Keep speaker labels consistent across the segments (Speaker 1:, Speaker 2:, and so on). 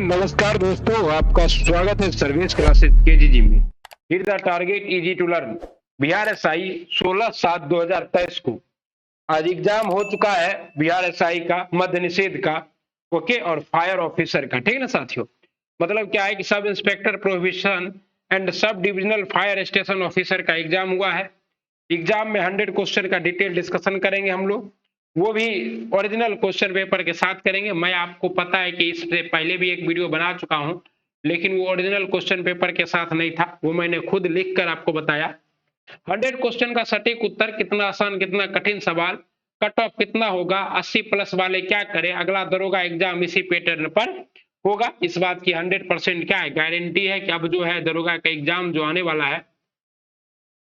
Speaker 1: नमस्कार दोस्तों, आपका स्वागत है सर्विस क्लासेस केजीजी में। Hit the target easy to learn. Bihar SI 16/7/2023 को आज एग्जाम हो चुका है। बिहार एसआई का मद्य निषेध का, ओके, और फायर ऑफिसर का, ठीक है ना साथियों। मतलब क्या है कि sub inspector prohibition and sub divisional fire station officer का एग्जाम हुआ है। एग्जाम में 100 क्वेश्चन का डिटेल डिस्कशन करेंगे हम लोग, वो भी ओरिजिनल क्वेश्चन पेपर के साथ करेंगे। मैं आपको पता है कि इससे पहले भी एक वीडियो बना चुका हूं, लेकिन वो ओरिजिनल क्वेश्चन पेपर के साथ नहीं था, वो मैंने खुद लिख कर आपको बताया। 100 क्वेश्चन का सटीक उत्तर, कितना आसान कितना कठिन सवाल, कट ऑफ कितना होगा, 80 प्लस वाले क्या करें, अगला दरोगा एग्जाम इसी पैटर्न पर होगा। इस बात की 100% क्या है, गारंटी है कि अब जो है दरोगा का एग्जाम जो आने वाला है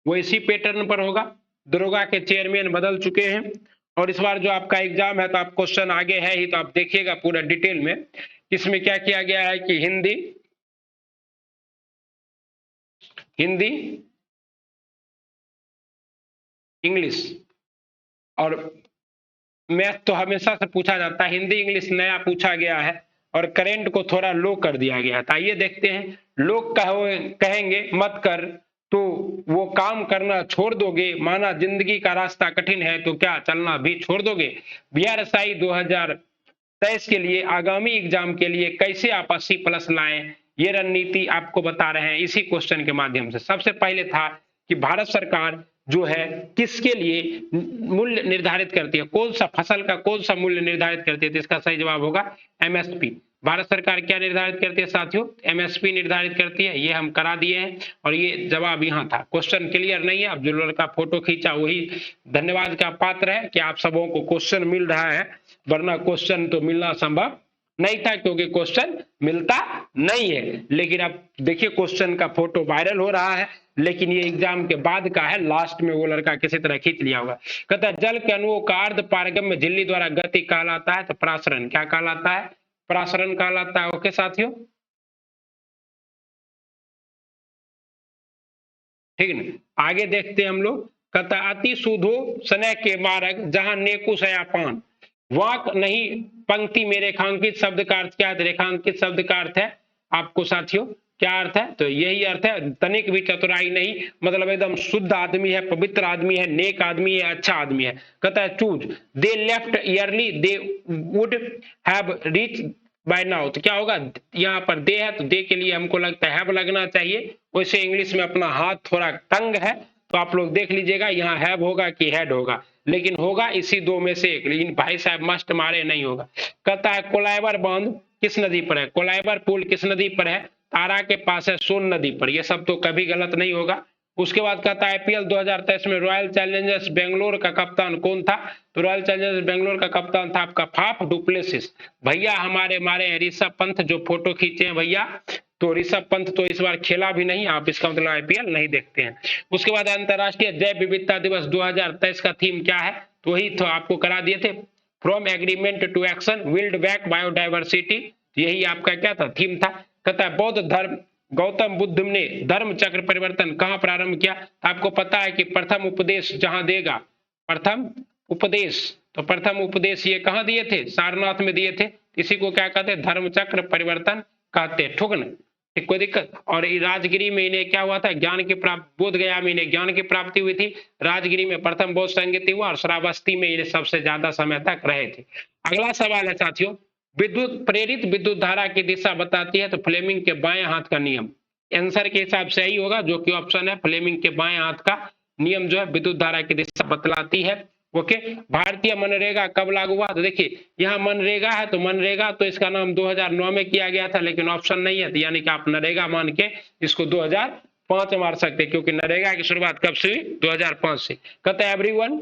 Speaker 1: वो इसी पैटर्न पर होगा। दरोगा के चेयरमैन बदल चुके हैं और इस बार जो आपका एग्जाम है तो आप क्वेश्चन आगे है ही, तो आप देखिएगा पूरा डिटेल में। इसमें क्या किया गया है कि हिंदी इंग्लिश और मैथ तो हमेशा से पूछा जाता है, हिंदी इंग्लिश नया पूछा गया है और करेंट को थोड़ा लो कर दिया गया है। तो आइए देखते हैं। लोग कहेंगे मत कर तो वो काम करना छोड़ दोगे, माना जिंदगी का रास्ता कठिन है तो क्या चलना भी छोड़ दोगे। बीआरएसआई 2023 के लिए आगामी एग्जाम के लिए कैसे आप 80 प्लस लाएं, ये रणनीति आपको बता रहे हैं इसी क्वेश्चन के माध्यम से। सबसे पहले था कि भारत सरकार जो है किसके लिए मूल्य निर्धारित करती है, कौन सा फसल का कौन सा मूल्य निर्धारित करती है, तो इसका सही जवाब होगा एमएसपी। भारत सरकार क्या निर्धारित करती है साथियों, एमएसपी निर्धारित करती है। ये हम करा दिए हैं और ये जवाब यहाँ था। क्वेश्चन क्लियर नहीं है, अब जो लड़का फोटो खींचा वही धन्यवाद का पात्र है कि आप सबों को क्वेश्चन मिल रहा है, वरना क्वेश्चन तो मिलना संभव नहीं था क्योंकि क्वेश्चन मिलता नहीं है। लेकिन अब देखिए क्वेश्चन का फोटो वायरल हो रहा है, लेकिन ये एग्जाम के बाद का है, लास्ट में वो लड़का किसी तरह खींच लिया होगा। कहता है जल के अणुओं का अर्ध पारगम्य झिल्ली द्वारा गति कहलाता है, तो प्रासरण क्या कहलाता है, प्रासरण कहलाता है। ओके साथियों, ठीक है ना। आगे देखते हैं हम लोग। कहता अति सुधो सनय के मार्ग जहां नेकु सयापान, वाक नहीं पंक्ति में रेखांकित शब्द का अर्थ क्या है, रेखांकित शब्द का अर्थ है आपको साथियों क्या अर्थ है, तो यही अर्थ है, तनिक भी चतुराई नहीं, मतलब एकदम शुद्ध आदमी है, पवित्र आदमी है, नेक आदमी है, अच्छा आदमी है। कहता है choose they left yearly they would have reach by now, तो क्या होगा, यहाँ पर दे है तो दे के लिए हमको लगता है हैव लगना चाहिए। वैसे इंग्लिश में अपना हाथ थोड़ा तंग है, तो आप लोग देख लीजिएगा यहाँ हैव होगा कि हैड होगा, लेकिन होगा इसी दो में से एक, लेकिन भाई साहब मस्ट मारे नहीं होगा। कहता है कोलाइबर बांध किस नदी पर है, कोलाइबर पुल किस नदी पर है, तारा के पास है, सोन नदी पर। ये सब तो कभी गलत नहीं होगा। उसके बाद कहता है आईपीएल 2023 में रॉयल चैलेंजर्स बेंगलोर का कप्तान कौन था, तो रॉयल चैलेंजर्स बेंगलोर का कप्तान था आपका फाफ डुप्लेसिस। भैया हमारे मारे हैं ऋषभ पंत जो फोटो खींचे हैं भैया, तो ऋषभ पंत तो इस बार खेला भी नहीं, आप इसका मतलब आईपीएल नहीं देखते हैं। उसके बाद अंतरराष्ट्रीय जैव विविधता दिवस 2023 का थीम क्या है, तो वही तो आपको करा दिए थे, from agreement to action build back biodiversity, यही आपका क्या था, थीम था। कहता है बौद्ध धर्म गौतम बुद्ध ने धर्म चक्र परिवर्तन कहां प्रारंभ किया, आपको पता है कि प्रथम उपदेश जहां देगा, प्रथम उपदेश, तो प्रथम उपदेश ये कहां दिए थे, सारनाथ में दिए थे। इसी को क्या कहते हैं, धर्म चक्र परिवर्तन कहते हैं, ठुक न कोई दिक्कत। और राजगिरी में इन्हें क्या हुआ था, ज्ञान की प्राप्ति, बोध गया में इन्हें ज्ञान की प्राप्ति हुई थी, राजगिरी में प्रथम बौद्ध संगीत हुआ और श्रावस्ती में इन्हें सबसे ज्यादा समय तक रहे थे। अगला सवाल है साथियों, विद्युत प्रेरित विद्युत धारा की दिशा बताती है, तो फ्लेमिंग के बाएं हाथ का नियम, आंसर के हिसाब से यही होगा जो कि ऑप्शन है, फ्लेमिंग के बाएं हाथ का नियम जो है विद्युत धारा की दिशा बतलाती है। ओके, भारतीय मनरेगा कब लागू हुआ, तो देखिए यहाँ मनरेगा है, तो मनरेगा तो इसका नाम 2009 में किया गया था, लेकिन ऑप्शन नहीं है, तो यानी कि आप नरेगा मान के इसको 2005 मार सकते हैं, क्योंकि नरेगा की शुरुआत कब से हुई, 2005 से। कहते हैं everyone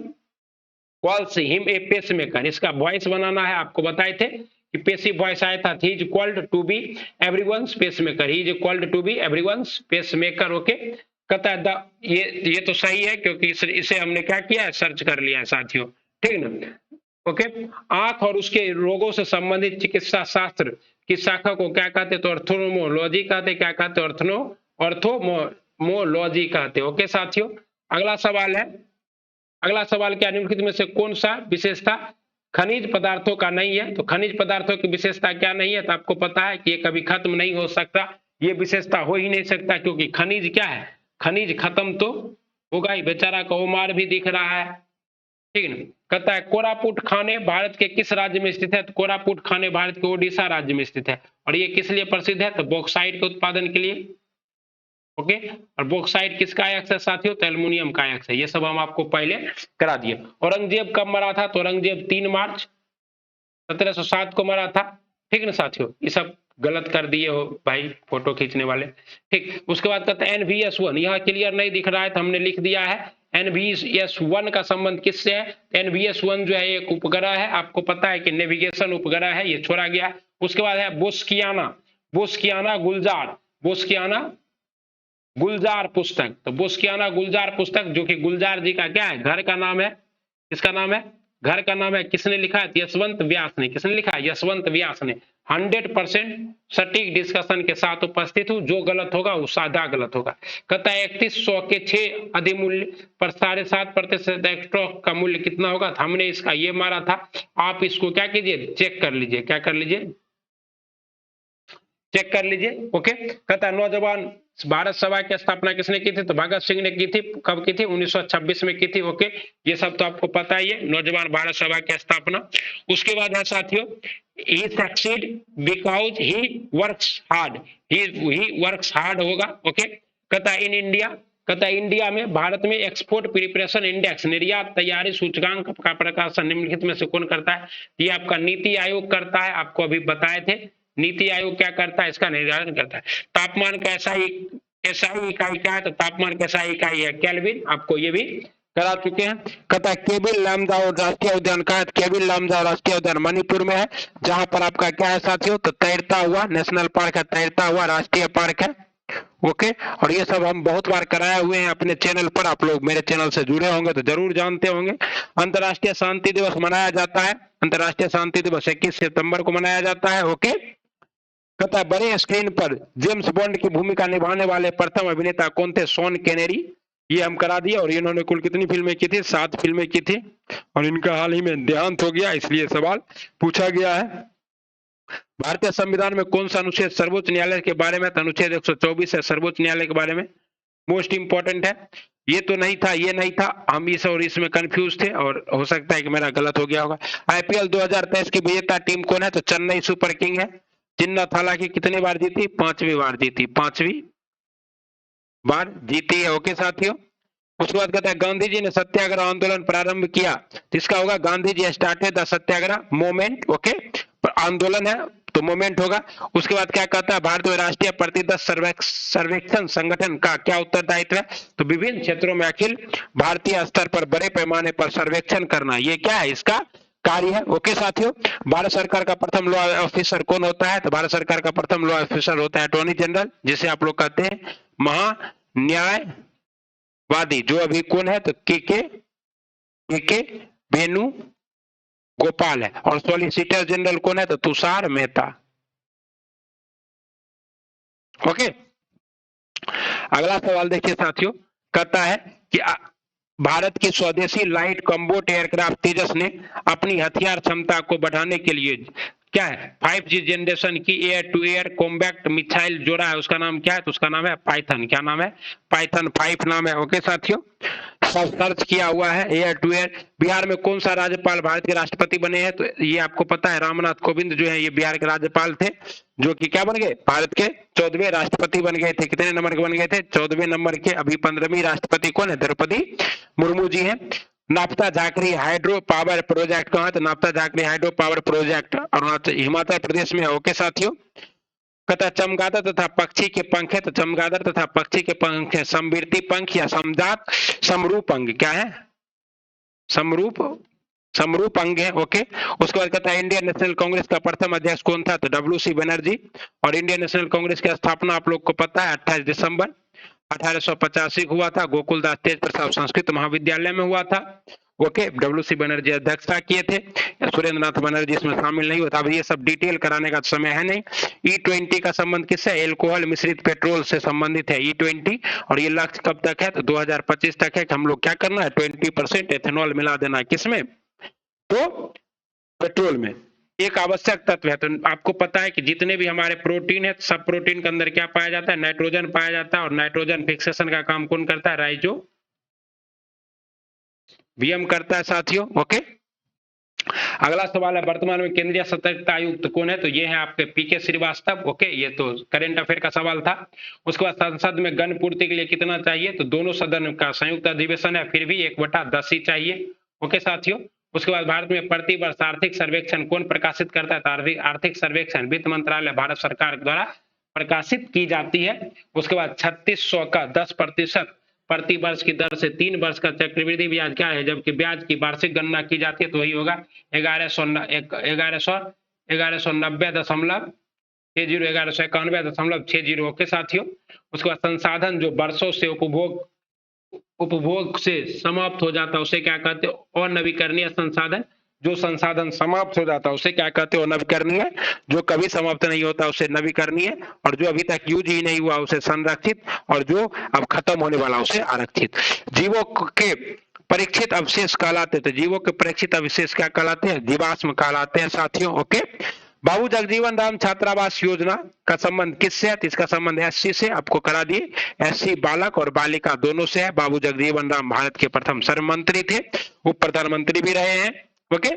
Speaker 1: calls him a pacemaker, इसका वॉइस बनाना है, आपको बताए थे कि पेसिव वॉइस आया था, he is called to be everyone's pacemaker, he is called to be everyone's pacemaker. Okay, कहता है ये तो सही है क्योंकि इसे हमने क्या किया है, सर्च कर लिया है साथियों, ठीक ना। ओके, आंख और उसके रोगों से संबंधित चिकित्सा शास्त्र की शाखा को क्या कहते, तो ऑर्थोमोलॉजी कहते, क्या कहते, ऑर्थोमोलॉजी कहते। ओके साथियों, अगला सवाल है, अगला सवाल क्या, निम्नलिखित में से कौन सा विशेषता खनिज पदार्थों का नहीं है। तो खनिज पदार्थों की विशेषता क्या नहीं है, तो आपको पता है कि ये कभी खत्म नहीं हो सकता, ये विशेषता हो ही नहीं सकता, क्योंकि खनिज क्या है, खनिज खत्म तो होगा ही। बेचारा का ओमार भी दिख रहा है, ठीक है ना। कहता है कोरापुट खाने भारत के किस राज्य में स्थित है, तो कोरापुट खाने भारत के ओडिशा राज्य में स्थित है। और ये किस लिए प्रसिद्ध है, तो बॉक्साइट के उत्पादन के लिए। ओके, और बॉक्साइट किसका अयस्क है साथियों, तो एल्युमिनियम का अयस्क है। ये सब हम आपको पहले करा दिए। औरंगजेब कब मरा था, तो औरंगजेब 3 मार्च 1707 को मरा था, ठीक ना साथियों। ये सब गलत कर दिए हो भाई फोटो खींचने वाले, ठीक। उसके बाद कहते हैं NVS1, यहाँ क्लियर नहीं दिख रहा है तो हमने लिख दिया है। NVS1 का संबंध किससे है, NVS1 जो है एक उपग्रह है, आपको पता है कि नेविगेशन उपग्रह है, ये छोड़ा गया है। उसके बाद है बोस्कियाना, बोस्कियाना गुलजार, बोस्कियाना गुलजार पुस्तक। तो बोस्कियाना गुलजार पुस्तक, जो कि गुलजार जी का क्या है, घर का नाम है। किसका नाम है, घर का नाम है। किसने लिखा है, यशवंत व्यास ने। किसने लिखा है, यशवंत व्यास ने। 100% सटीक डिस्कशन के साथ उपस्थित हूं, जो गलत होगा वो साधा गलत होगा। कहता है 3100 के 6 अधिमूल्य पर 7.5% स्टॉक का मूल्य कितना होगा, हमने इसका ये मारा था। आप इसको क्या कीजिए, चेक कर लीजिए, क्या कर लीजिए, चेक कर लीजिए। ओके, कहता है नौजवान भारत सभा की स्थापना किसने की थी, तो भगत सिंह ने की थी। कब की थी, 1926 में की थी। ओके, ये सब तो आपको पता ही है, नौजवान भारत सभा की स्थापना। उसके बाद है साथियों, he succeed because he works hard, he works hard होगा। ओके, कहता है इन इंडिया, कहता है इंडिया में, भारत में एक्सपोर्ट प्रिपरेशन इंडेक्स, निर्यात तैयारी सूचकांक का प्रकाशन निम्नलिखित में से कौन करता है, ये आपका नीति आयोग करता है। आपको अभी बताए थे नीति आयोग क्या करता है, इसका निर्धारण करता है। तापमान का SI इकाई क्या है, तो तापमान का SI इकाई है केल्विन, आपको ये भी करा चुके हैं। कहता है केबिल लामजाओ राष्ट्रीय उद्यान का है, केबिल लामजाओ राष्ट्रीय उद्यान मणिपुर में है, जहां पर आपका क्या है साथियों, तो तैरता हुआ नेशनल पार्क है, तैरता हुआ राष्ट्रीय पार्क है। ओके, और ये सब हम बहुत बार कराए हुए हैं अपने चैनल पर, आप लोग मेरे चैनल से जुड़े होंगे तो जरूर जानते होंगे। अंतर्राष्ट्रीय शांति दिवस मनाया जाता है, अंतर्राष्ट्रीय शांति दिवस 21 सितंबर को मनाया जाता है। ओके, कहता है बड़े स्क्रीन पर जेम्स बॉन्ड की भूमिका निभाने वाले प्रथम अभिनेता कौन थे, शॉन केनेरी। ये हम करा दिया। और इन्होंने कुल कितनी फिल्में की थी, 7 फिल्में की थी, और इनका हाल ही में देहांत हो गया, इसलिए सवाल पूछा गया है। भारतीय संविधान में कौन सा अनुच्छेद सर्वोच्च न्यायालय के बारे में, अनुच्छेद 124 है सर्वोच्च न्यायालय के बारे में, मोस्ट इंपॉर्टेंट है। ये तो नहीं था, ये नहीं था, हम इस और इसमें कंफ्यूज थे, और हो सकता है कि मेरा गलत हो गया होगा। IPL 2023 की विजेता टीम कौन है, तो चेन्नई सुपर किंग है। जिन्नत हालांकि कितनी बार जीती, 5वीं बार जीती, 5वीं बार जीती है। ओके साथियों, उसके बाद कहता है गांधी जी ने सत्याग्रह आंदोलन प्रारंभ किया, जिसका होगा Gandhi ji started the satyagraha movement. Okay, आंदोलन है तो मूवमेंट होगा। उसके बाद क्या कहता है, भारतीय राष्ट्रीय प्रतिदत्त सर्वेक्षण संगठन का क्या उत्तरदायित्व है, तो विभिन्न क्षेत्रों में अखिल भारतीय स्तर पर बड़े पैमाने पर सर्वेक्षण करना, ये क्या है, इसका कार्य है। ओके साथियों, भारत सरकार का प्रथम लॉ ऑफिसर कौन होता है, तो भारत सरकार का प्रथम लॉ ऑफिसर होता है अटॉर्नी जनरल, जिसे आप लोग कहते हैं महान्यायवादी, जो अभी कौन है, तो के वेणु गोपाल है। और सॉलिसिटर जनरल कौन है, तो तुषार मेहता। ओके, अगला सवाल देखिए साथियों, कहता है कि भारत की स्वदेशी लाइट कॉम्बैट एयरक्राफ्ट तेजस ने अपनी हथियार क्षमता को बढ़ाने के लिए क्या है, 5G जनरेशन की air to air combat missile जोड़ा है, उसका नाम क्या है, तो उसका नाम है पाइथन। क्या नाम है, पाइथन 5 नाम है। ओके साथियों, सब सर्च किया हुआ है एयर टू एयर। बिहार में कौन सा राज्यपाल भारत के राष्ट्रपति बने हैं, तो ये आपको पता है रामनाथ कोविंद जो है ये बिहार के राज्यपाल थे, जो कि क्या बन गए, भारत के 14वें राष्ट्रपति बन गए थे। कितने नंबर के बन गए थे, 14वें नंबर के। अभी 15वीं राष्ट्रपति कौन है, द्रौपदी मुर्मू जी हैं। नाप्ता झाकरी हाइड्रो पावर प्रोजेक्ट कहाँ है, तो नाप्ता Jhakri hydro power project Arunachal Himachal Pradesh में है। ओके साथियों, कहता चमगादड़ तथा पक्षी के पंख है, तो चमगादड़ तथा पक्षी के पंख है समवृत्ति पंख या समजात समरूप अंग, क्या है, समरूप अंग है। ओके, उसके बाद कहता है इंडियन नेशनल कांग्रेस का प्रथम अध्यक्ष कौन था, तो WC बनर्जी। और इंडियन नेशनल कांग्रेस की स्थापना आप लोग को पता है 28 दिसंबर 1885 हुआ था, गोकुलदास तेज प्रसाद संस्कृत महाविद्यालय में हुआ था। ओके, WC बनर्जी अध्यक्षता किए थे, सुरेंद्र नाथ बनर्जी इसमें शामिल नहीं होता। अब ये सब डिटेल कराने का समय है नहीं। E20 का संबंध किससे, एल्कोहल मिश्रित पेट्रोल से संबंधित है E20। और ये लक्ष्य कब तक है, तो 2025 तक है कि हम लोग क्या करना है, 20% एथेनॉल मिला देना है, किसमें, तो पेट्रोल में एक आवश्यक तत्व है। तो आपको पता है कि जितने भी हमारे प्रोटीन है, सब प्रोटीन के अंदर क्या पाया जाता है? नाइट्रोजन पाया जाता है, और नाइट्रोजन फिक्सेशन का काम कौन करता है? राइजोबियम करता है साथियों। ओके, अगला सवाल है, वर्तमान में केंद्रीय सतर्कता आयुक्त कौन है? तो ये है आपके पीके श्रीवास्तव। ओके, ये तो करंट अफेयर का सवाल था। उसके बाद संसद में गण पूर्ति के लिए कितना चाहिए? तो दोनों सदन का संयुक्त अधिवेशन है, फिर भी 1/10 ही चाहिए। ओके साथियों, उसके बाद भारत में प्रति वर्ष आर्थिक सर्वेक्षण कौन प्रकाशित करता है? तो आर्थिक सर्वेक्षण वित्त मंत्रालय भारत सरकार द्वारा प्रकाशित की जाती है। उसके बाद 3600 का 10% प्रति वर्ष की दर से 3 वर्ष का चक्रवृद्धि ब्याज क्या है? जबकि ब्याज की वार्षिक गणना की जाती है तो वही होगा 1191.60। ओके साथियों, उसके बाद संसाधन जो वर्षों से उपभोग से समाप्त हो जाता है उसे क्या कहते हैं? अनवीकरणीय संसाधन। जो संसाधन समाप्त हो जाता है उसे क्या कहते हैं? नवीकरणीय। जो कभी समाप्त नहीं होता उसे नवीकरणीय, और जो अभी तक यूज ही नहीं हुआ उसे संरक्षित, और जो अब खत्म होने वाला उसे आरक्षित। जीवों के परीक्षित अवशेष कहलाते हैं। तो जीवों के परीक्षित अवशेष क्या कहलाते हैं? जीवाश्म कहलाते हैं साथियों। ओके, बाबू जगजीवन राम छात्रावास योजना का संबंध किससे है? इसका संबंध एससी से, आपको करा दिए। एससी बालक और बालिका दोनों से है। बाबू जगजीवन राम भारत के प्रथम श्रम मंत्री थे, उप प्रधानमंत्री भी रहे हैं। ओके,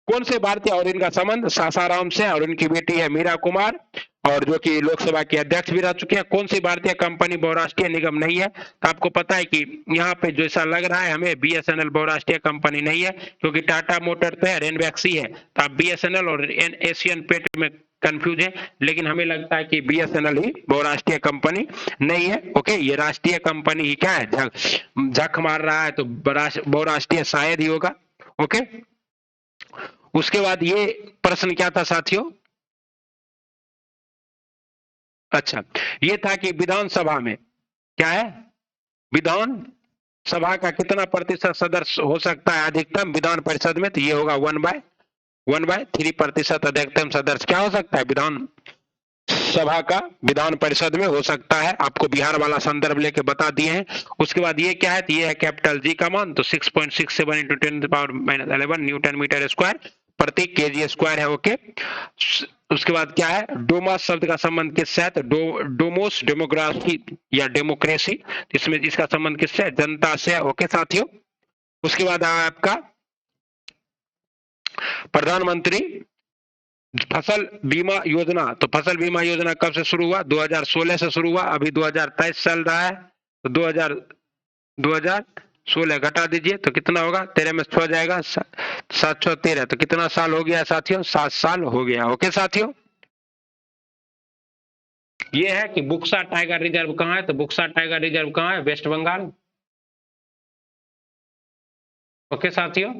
Speaker 1: कौन से भारतीय और इनका संबंध? सासाराम से, और उनकी बेटी है मीरा कुमार, और जो कि लोकसभा के अध्यक्ष भी रह चुके हैं। कौन सी भारतीय कंपनी बहुराष्ट्रीय निगम नहीं है? तो आपको पता है कि यहाँ पे जैसा लग रहा है हमें बीएसएनएल बहुराष्ट्रीय कंपनी नहीं है, क्योंकि टाटा मोटर तो है, रेनवैक्सी है। तो आप बीएसएनएल और एशियन पेट में कंफ्यूज है, लेकिन हमें लगता है कि बीएसएनएल ही बहुराष्ट्रीय कंपनी नहीं है। ओके, ये राष्ट्रीय कंपनी ही क्या है? झक मार रहा है, तो बहुराष्ट्रीय शायद ही होगा। ओके, उसके बाद ये प्रश्न क्या था साथियों? अच्छा, ये था कि विधानसभा में क्या है? विधान सभा का कितना प्रतिशत सदस्य हो सकता है अधिकतम विधान परिषद में? तो ये होगा 1/3% अधिकतम सदस्य क्या हो सकता है? विधान सभा का विधान परिषद में हो सकता है। आपको बिहार वाला संदर्भ लेके बता दिए हैं। उसके बाद ये क्या है? तो ये है कैपिटल जी का मान, तो 6.67 × 10⁻11 न्यूटन मीटर स्क्वायर प्रति केजी स्क्वायर है। ओके, उसके बाद क्या है? डोमास शब्द का संबंध किससे है? तो डोमोस डेमोग्राफी या डेमोक्रेसी, इसमें इसका संबंध किससे है? जनता से। ओके साथियों, उसके बाद आया आपका प्रधानमंत्री फसल बीमा योजना। तो फसल बीमा योजना कब से शुरू हुआ? 2016 से शुरू हुआ, अभी 2023 चल रहा है। तो 2016 घटा दीजिए तो कितना होगा? 13 में 6 जाएगा, 713। तो कितना साल हो गया साथियों? 7 साल हो गया। ओके साथियों, ये है कि बुक्सा टाइगर रिजर्व कहाँ है? तो बुक्सा टाइगर रिजर्व कहाँ है? वेस्ट बंगाल। ओके साथियों,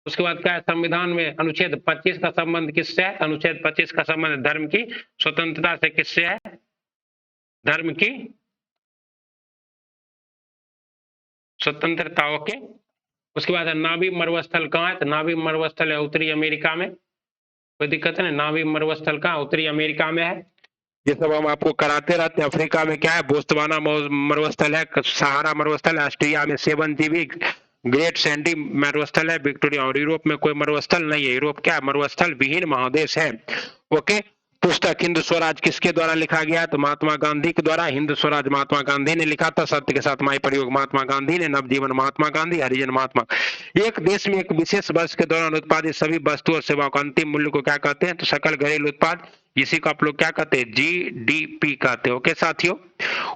Speaker 1: उसके बाद क्या है? संविधान में अनुच्छेद 25 का संबंध किससे है? अनुच्छेद 25 का संबंध धर्म की स्वतंत्रता से किससे है? धर्म की स्वतंत्रता। ओके, उसके बाद नाभी मरुस्थल कहाँ है? तो नाभी मरुस्थल है उत्तरी अमेरिका में। कोई दिक्कत नहीं, नाभी मरुस्थल कहाँ? उत्तरी अमेरिका में है। ये सब हम आपको कराते रहते हैं। अफ्रीका में क्या है? बोत्सवाना मरुस्थल है, सहारा मरुस्थल है, ऑस्ट्रेलिया में 7 जीबी ग्रेट सैंडी मरुस्थल है, विक्टोरिया। और यूरोप में कोई मरुस्थल नहीं है। यूरोप क्या मरुस्थल विहीन महादेश है। ओके, पुस्तक हिंद स्वराज किसके द्वारा लिखा गया? तो महात्मा गांधी के द्वारा। हिंद स्वराज महात्मा गांधी ने लिखा था। सत्य के साथ माई प्रयोग महात्मा गांधी ने। नवजीवन महात्मा गांधी। हरिजन महात्मा। एक देश में एक विशेष वर्ष के दौरान उत्पादित सभी वस्तु और सेवाओं का अंतिम मूल्य को क्या कहते हैं? तो सकल घरेलू उत्पाद। इसी को आप लोग क्या कहते हैं? जीडीपी कहते हैं। ओके साथियों,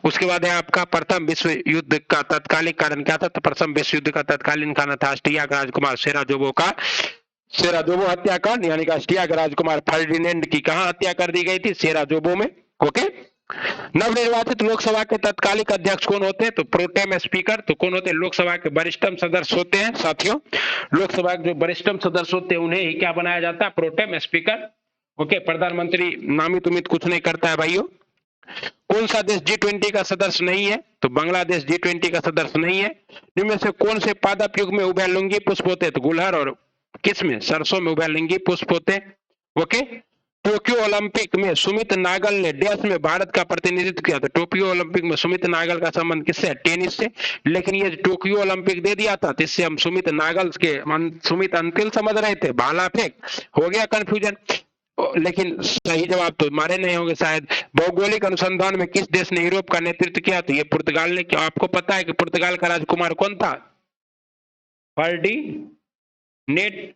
Speaker 1: उसके बाद है आपका प्रथम विश्व युद्ध का तत्कालिक कारण क्या था? तो प्रथम विश्व युद्ध का तत्कालीन कारण था ऑस्ट्रिया का राजकुमार सेराजोबो हत्याकांड, यानी कि ऑस्ट्रिया के राजकुमार फर्डिनेंड की कहां हत्या कर दी गई थी? सेराजोबो में। ओके, नवनिर्वाचित लोकसभा के तत्कालिक अध्यक्ष कौन होते हैं? तो प्रोटेम स्पीकर। तो कौन होते हैं? लोकसभा के वरिष्ठतम सदस्य होते हैं साथियों। लोकसभा के जो वरिष्ठतम सदस्य होते हैं उन्हें ही क्या बनाया जाता है? Pro tem speaker. ओके, प्रधानमंत्री नामित उमित कुछ नहीं करता है भाइयों। कौन सा देश G20 का सदस्य नहीं है? तो बांग्लादेश G20 का सदस्य नहीं है। इनमें से कौन से पादप युग में उभयलिंगी पुष्प होते हैं? तो गुलहर और किस में? सरसों में उभयलिंगी पुष्प होते हैं। ओके, टोक्यो ओलंपिक में सुमित नागल ने डैश में भारत का प्रतिनिधित्व किया। तो टोक्यो ओलंपिक में सुमित नागल का संबंध किससे है? टेनिस से। लेकिन ये टोक्यो ओलंपिक दे दिया था, तो इससे हम सुमित नागल के सुमित अंतिल समझ रहे थे, भाला फेंक हो गया कंफ्यूजन। लेकिन सही जवाब तो मारे नहीं होंगे शायद। भौगोलिक अनुसंधान में किस देश ने यूरोप का नेतृत्व किया? तो ये पुर्तगाल ने किया। आपको पता है कि पुर्तगाल का राजकुमार कौन था? फर्डिनेंड।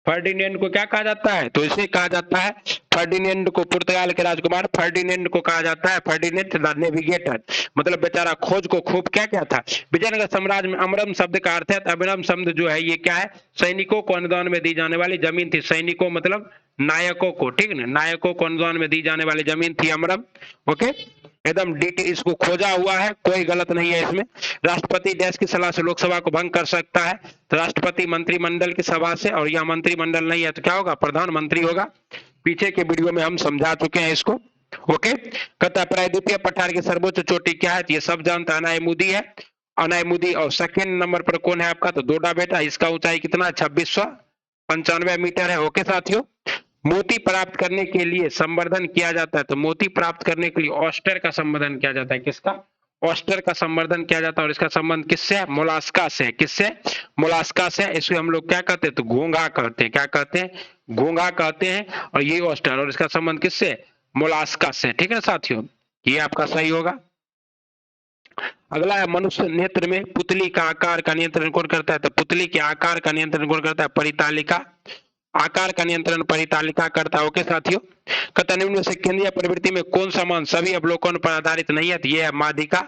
Speaker 1: फर्डिनेंड को क्या कहा जाता है? तो इसे कहा जाता है फर्डिनेंड को, पुर्तगाल के राजकुमार फर्डिनेंड को कहा जाता है फर्डिनेंड द नेविगेटर। मतलब बेचारा खोज को खूब क्या क्या था। विजयनगर साम्राज्य में अमरम शब्द का अर्थ है, अमरम शब्द जो है ये क्या है? सैनिकों को अनुदान में दी जाने वाली जमीन थी। सैनिकों मतलब नायकों को, ठीक है ना, नायकों को अनुदान में दी जाने वाली जमीन थी अमरम। ओके, एकदम डिटेल इसको खोजा हुआ है, कोई गलत नहीं है इसमें। राष्ट्रपति देश की सलाह से लोकसभा को भंग कर सकता है, तो राष्ट्रपति मंत्रिमंडल की सभा से, और यह मंत्रिमंडल नहीं है तो क्या होगा? प्रधानमंत्री होगा। पीछे के वीडियो में हम समझा चुके हैं इसको। ओके, कहता प्रायद्वीपीय पठार की सर्वोच्च चोटी क्या है? तो ये सब जानता, अनायमुदी है, अनायमुदी। और सेकेंड नंबर पर कौन है आपका? तो डोडा बेटा। इसका ऊंचाई कितना? 2695 मीटर है। ओके साथियों, मोती प्राप्त करने के लिए संवर्धन किया जाता है। तो मोती प्राप्त करने के लिए ऑस्टर का संवर्धन किया जाता है। किसका? ऑस्टर का संवर्धन किया जाता है। और इसका संबंध किससे है? मोलास्का से। किससे? मोलास्का से। इसको हम लोग क्या कहते हैं? तो घोंघा कहते हैं। क्या कहते हैं? घोंघा कहते हैं। और ये ऑस्टर, और इसका संबंध किससे? मोलास्का से। ठीक है साथियों, ये आपका सही होगा। अगला है मनुष्य नेत्र में पुतली का आकार का नियंत्रण कौन करता है? तो पुतली के आकार का नियंत्रण कौन करता है? परितालिका। आकार का नियंत्रण परितालिका करता है। ओके साथियों, कहता निम्न में से केंद्रीय प्रवृत्ति में कौन सा मान सभी अवलोकन पर आधारित नहीं है? तो ये है माध्यिका।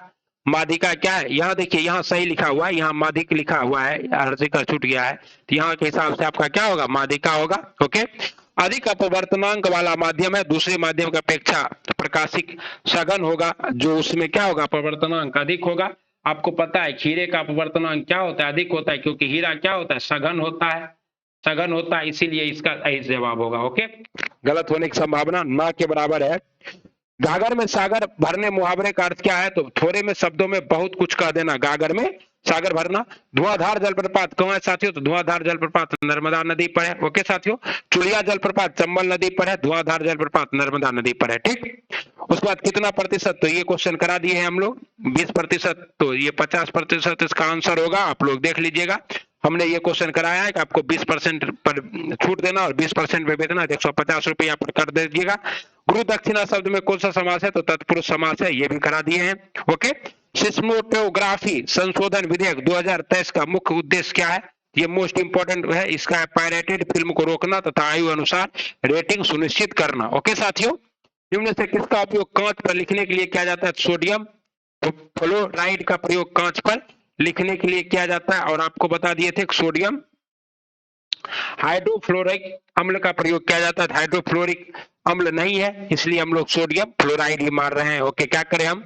Speaker 1: माध्यिका क्या है? यहाँ देखिए, यहाँ सही लिखा हुआ है, यहाँ माध्यिक लिखा हुआ है, हर्षिका छूट गया है, तो यहाँ के हिसाब से आपका क्या होगा? माध्यिका होगा। ओके, अधिक अपवर्तनांक वाला माध्यम है, दूसरे माध्यम की अपेक्षा प्रकाशिक सघन होगा, जो उसमें क्या होगा? अपवर्तनांक अधिक होगा। आपको पता है खीरे का अपवर्तनांक क्या होता है? अधिक होता है, क्योंकि हीरा क्या होता है? सघन होता है, सघन होता है, इसीलिए इसका सही जवाब होगा। ओके, गलत होने की संभावना ना के बराबर है। गागर में सागर भरने मुहावरे का अर्थ क्या है? तो थोड़े में शब्दों में बहुत कुछ कह देना। गागर में सागर भरना। धुआंधार जलप्रपात कहाँ है साथियों? तो धुआंधार जलप्रपात नर्मदा नदी पर है। ओके साथियों, चुलिया जलप्रपात चंबल नदी पर है, धुआंधार जलप्रपात नर्मदा नदी पर है। ठीक, उसके बाद कितना प्रतिशत? तो ये क्वेश्चन करा दिए हैं हम लोग 20%, तो ये 50% इसका आंसर होगा। आप लोग देख लीजिएगा, हमने ये क्वेश्चन कराया है कि आपको 20% पर छूट देना और 20% पे बेचना, 150 रुपये यहाँ पर कर दीजिएगा। गुरु दक्षिणा शब्द में कौन सा समास है? तो तत्पुरुष समास है, ये भी करा दिए हैं। ओके, सिस्मोटोग्राफी संशोधन विधेयक 2023 का मुख्य उद्देश्य क्या है? ये मोस्ट इंपोर्टेंट है, इसका है पायरेटेड फिल्म को रोकना तथा आयु अनुसार रेटिंग सुनिश्चित करना। ओके साथियों, निम्न से किसका उपयोग कांच पर लिखने के लिए किया जाता है? सोडियम फ्लोराइड का प्रयोग कांच पर लिखने के लिए किया जाता है। और आपको बता दिए थे सोडियम हाइड्रोफ्लोरिक अम्ल का प्रयोग किया जाता है। हाइड्रोफ्लोरिक अम्ल नहीं है, इसलिए हम लोग सोडियम फ्लोराइड ही मार रहे हैं। ओके, क्या करें हम?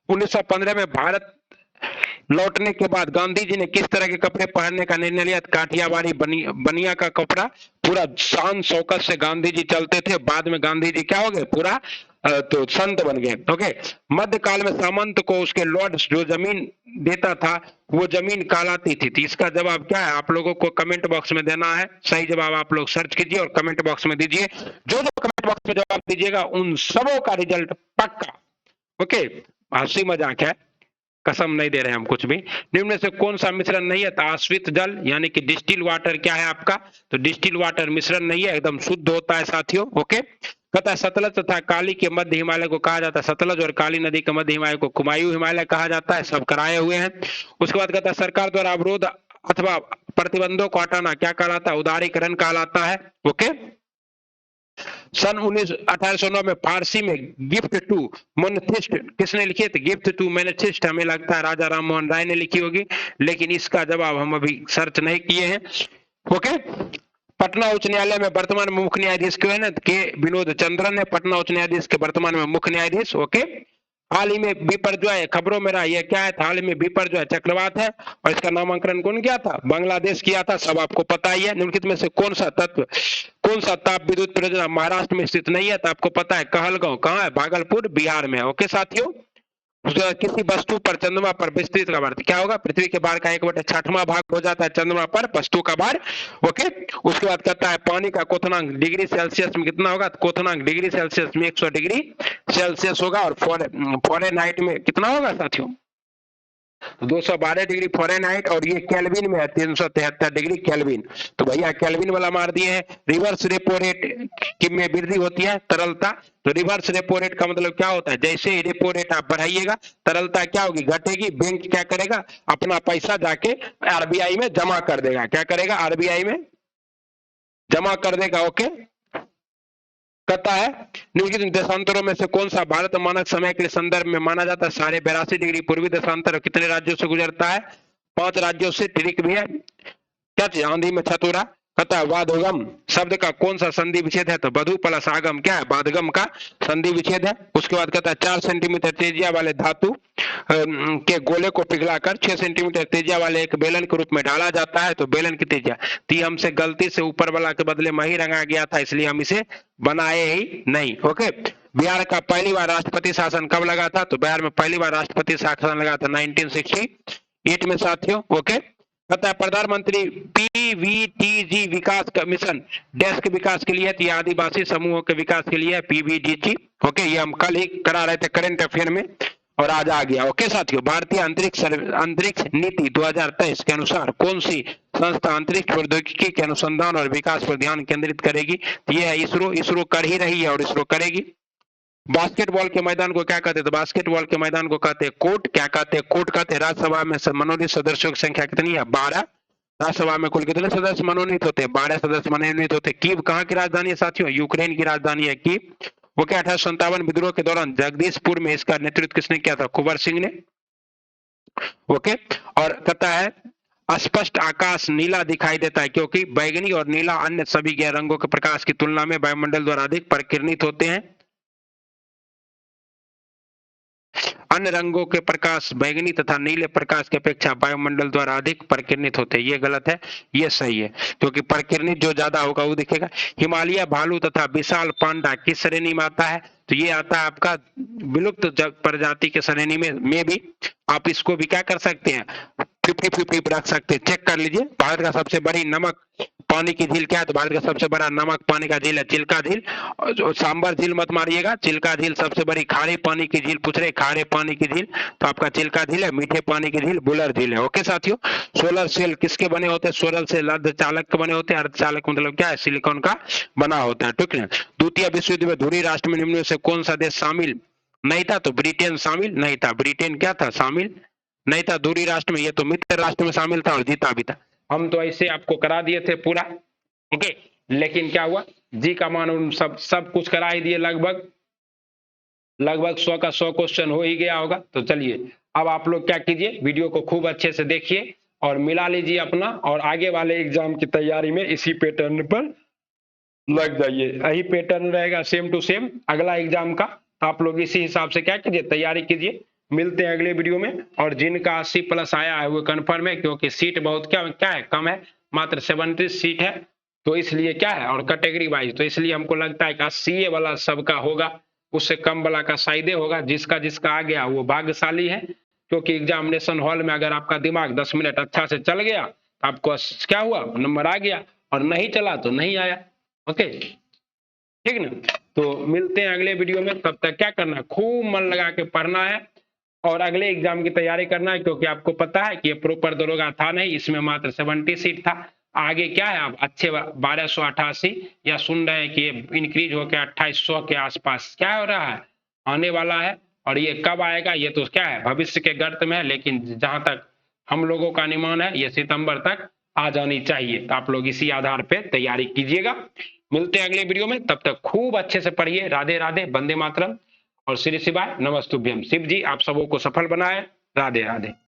Speaker 1: 1915 में भारत लौटने के बाद गांधी जी ने किस तरह के कपड़े पहनने का निर्णय लिया? काठियावाड़ी बनिया का कपड़ा। पूरा शान शौकत से गांधी जी चलते थे। बाद में गांधी जी क्या हो गए? पूरा तो संत बन गए। ओके, मध्यकाल में सामंत को उसके लॉर्ड जो जमीन देता था वो जमीन कहलाती थी। तो इसका जवाब क्या है? आप लोगों को कमेंट बॉक्स में देना है। सही जवाब आप लोग सर्च कीजिए और कमेंट बॉक्स में दीजिए। जो जो कमेंट बॉक्स में जवाब दीजिएगा उन सबों का रिजल्ट पक्का। ओके, हंसी मजाक है, कसम नहीं दे रहे हम कुछ भी। निम्न से कौन सा मिश्रण नहीं है? तो आश्रित जल यानी कि डिस्टिल वाटर क्या है आपका? तो डिस्टिल वाटर मिश्रण नहीं है, एकदम शुद्ध होता है साथियों। ओके, कहता है सतलज तथा काली के मध्य हिमालय को कहा जाता है। सतलज और काली नदी के मध्य हिमालय को कुमायूं हिमालय कहा जाता है। सब कराए हुए हैं। उसके बाद कहता है सरकार द्वारा अवरोध अथवा प्रतिबंधों को हटाना क्या कहलाता है? उदारीकरण कहलाता है। ओके, सन 1809 में फारसी में गिफ्ट टू मैनेथिस्ट किसने लिखी है? तो गिफ्ट टू मैनेथिस्ट हमें लगता है राजा राम मोहन राय ने लिखी होगी, लेकिन इसका जवाब हम अभी सर्च नहीं किए हैं। ओके, पटना उच्च न्यायालय में वर्तमान में मुख्य न्यायाधीश क्यों है ना? के विनोद चंद्रन है पटना उच्च न्यायाधीश के वर्तमान में मुख्य न्यायाधीश। ओके, हाल ही में बिपरजॉय खबरों में रहा, यह क्या है? हाल ही में बिपरजॉय चक्रवात है और इसका नामांकन कौन किया था? बांग्लादेश किया था, सब आपको पता ही है। निम्नलिखित में से कौन सा ताप विद्युत परियोजना महाराष्ट्र में स्थित नहीं है? तो आपको पता है कहलगांव कहाँ है? भागलपुर बिहार में। ओके साथियों, उसके बाद किसी वस्तु पर चंद्रमा पर विस्तृत का भार क्या होगा, पृथ्वी के भार का 1/6वां भाग हो जाता है चंद्रमा पर वस्तु का भार। ओके, उसके बाद कहता है पानी का क्वथनांक डिग्री सेल्सियस में कितना होगा, क्वथनांक डिग्री सेल्सियस में 100 डिग्री सेल्सियस होगा, और फॉरेनहाइट में कितना होगा साथियों, 212 डिग्री फॉरेनहाइट, और ये केल्विन में है 373 डिग्री केल्विन। तो भैया केल्विन वाला मार दिए हैं। रिवर्स रेपो रेट में वृद्धि होती है तरलता, तो रिवर्स रेपो रेट का मतलब क्या होता है, जैसे ही रेपो रेट आप बढ़ाइएगा तरलता क्या होगी, घटेगी। बैंक क्या करेगा, अपना पैसा जाके आरबीआई में जमा कर देगा। क्या करेगा, आरबीआई में जमा कर देगा। ओके, कहता है निम्नलिखित देशांतरों में से कौन सा भारत मानक समय के संदर्भ में माना जाता है 82.5 डिग्री पूर्वी देशांतर कितने राज्यों से गुजरता है, 5 राज्यों से। ठीक भी है, क्या चीज, आंधी में छत उड़ा। कहता है वादगम शब्द का कौन सा संधि विच्छेद है, तो बधु प्लस आगम क्या है, वादगम का संधि विच्छेद है। उसके बाद कहता है 4 सेंटीमीटर त्रिज्या वाले धातु के गोले को पिघलाकर 6 सेंटीमीटर त्रिज्या वाले एक बेलन के रूप में डाला जाता है, तो बेलन की त्रिज्या। तो ये हमसे गलती से ऊपर वाला के बदले में ही रंगा गया था, इसलिए हम इसे बनाए ही नहीं। ओके, बिहार का पहली बार राष्ट्रपति शासन कब लगा था, तो बिहार में पहली बार राष्ट्रपति शासन लगा था 1968 में साथियों। ओके, कहता है प्रधानमंत्री पीवीटीजी विकास का मिशन देश के विकास के लिए, तो आदिवासी समूहों के विकास के लिए पीवीडीजी। ओके, ये हम कल ही करा रहे थे करंट अफेयर में और आज आ गया। ओके साथियों, भारतीय अंतरिक्ष नीति 2023 के अनुसार कौन सी संस्था अंतरिक्ष प्रौद्योगिकी के अनुसंधान और विकास पर ध्यान केंद्रित करेगी, तो यह है इसरो। इसरो कर ही रही है और इसरो करेगी। बास्केटबॉल के मैदान को क्या कहते हैं, तो बास्केटबॉल के मैदान को कहते हैं कोर्ट। क्या कहते हैं, कोर्ट कहते हैं। राज्यसभा में मनोनीत सदस्यों की संख्या कितनी है, 12। राज्यसभा में कुल कितने सदस्य मनोनीत होते हैं, 12 सदस्य मनोनीत होते हैं। कीव कहाँ की राजधानी है साथियों, यूक्रेन की राजधानी है कीव। वो क्या 1857 विद्रोह के दौरान जगदीशपुर में इसका नेतृत्व किसने किया था, कुंवर सिंह ने। ओके, और कहता है स्पष्ट आकाश नीला दिखाई देता है क्योंकि बैगनी और नीला अन्य सभी गैर रंगों के प्रकाश की तुलना में वायुमंडल द्वारा अधिक परिकिरणित होते हैं। अन्य रंगों के प्रकाश बैगनी तथा नीले प्रकाश की अपेक्षा वायुमंडल द्वारा अधिक परिकिरणित होते हैं। ये गलत है, ये सही है, क्योंकि परिकिरणित जो ज्यादा होगा वो दिखेगा। हिमालय भालू तथा विशाल पांडा किस श्रेणी में आता है, तो ये आता है आपका विलुप्त प्रजाति के श्रेणी में भी। आप इसको भी क्या कर सकते हैं, 50-50 रख सकते हैं। चेक कर लीजिए, भारत का सबसे बड़ी नमक पानी की झील क्या है, तो भारत का सबसे बड़ा नमक पानी का झील है चिल्का झील। सांबर झील मत मारिएगा, चिल्का झील सबसे बड़ी खारे पानी की झील पूछ रहे, खारे पानी की झील तो आपका चिल्का झील है। मीठे पानी की झील बुलर झील है। ओके साथियों, सोलर सेल किसके बने होते हैं, सोलर सेल अर्धचालक के बने होते हैं। अर्धचालक मतलब क्या है, सिलिकॉन का बना होता है। ठीक है, द्वितीय विश्व युद्ध में धुरी राष्ट्र में निम्न में से कौन सा देश शामिल नहीं था, तो ब्रिटेन शामिल नहीं था। ब्रिटेन क्या था, शामिल नहीं था धुरी राष्ट्र में। ये तो मित्र राष्ट्र में शामिल था और जीता भी था। हम तो ऐसे आपको करा दिए थे पूरा। ओके, लेकिन क्या हुआ, जी का मान सब कुछ करा ही दिए, लगभग 100 का 100 क्वेश्चन हो ही गया होगा। तो चलिए अब आप लोग क्या कीजिए, वीडियो को खूब अच्छे से देखिए और मिला लीजिए अपना, और आगे वाले एग्जाम की तैयारी में इसी पैटर्न पर लग जाइए। यही पैटर्न रहेगा सेम टू सेम अगला एग्जाम का। आप लोग इसी हिसाब से क्या कीजिए, तैयारी कीजिए। मिलते हैं अगले वीडियो में। और जिनका 80+ आया है वो कन्फर्म है, क्योंकि सीट बहुत क्या है, कम है, मात्र 70 सीट है। तो इसलिए क्या है, और कैटेगरी वाइज, तो इसलिए हमको लगता है कि 80 वाला सबका होगा, उससे कम वाला का शायदे होगा। जिसका जिसका आ गया वो भाग्यशाली है, क्योंकि एग्जामिनेशन हॉल में अगर आपका दिमाग 10 मिनट अच्छा से चल गया तो आपको क्या हुआ, नंबर आ गया, और नहीं चला तो नहीं आया। ओके, ठीक ना। तो मिलते हैं अगले वीडियो में, तब तक क्या करना है, खूब मन लगा के पढ़ना है और अगले एग्जाम की तैयारी करना है। क्योंकि आपको पता है कि ये प्रॉपर दरोगा था नहीं, इसमें मात्र 70 सीट था। आगे क्या है, आप अच्छे 1288 या सुन रहे हैं कि ये इंक्रीज होकर 2800 के आसपास क्या हो रहा है, आने वाला है। और ये कब आएगा, ये तो क्या है, भविष्य के गर्त में है, लेकिन जहां तक हम लोगों का अनुमान है ये सितंबर तक आ जानी चाहिए। तो आप लोग इसी आधार पे तैयारी कीजिएगा। मिलते हैं अगले वीडियो में, तब तक खूब अच्छे से पढ़िए। राधे राधे, वंदे मातरम और श्री शिवाय नमस्तुभ्यम। शिव जी आप सबों को सफल बनाए। राधे राधे।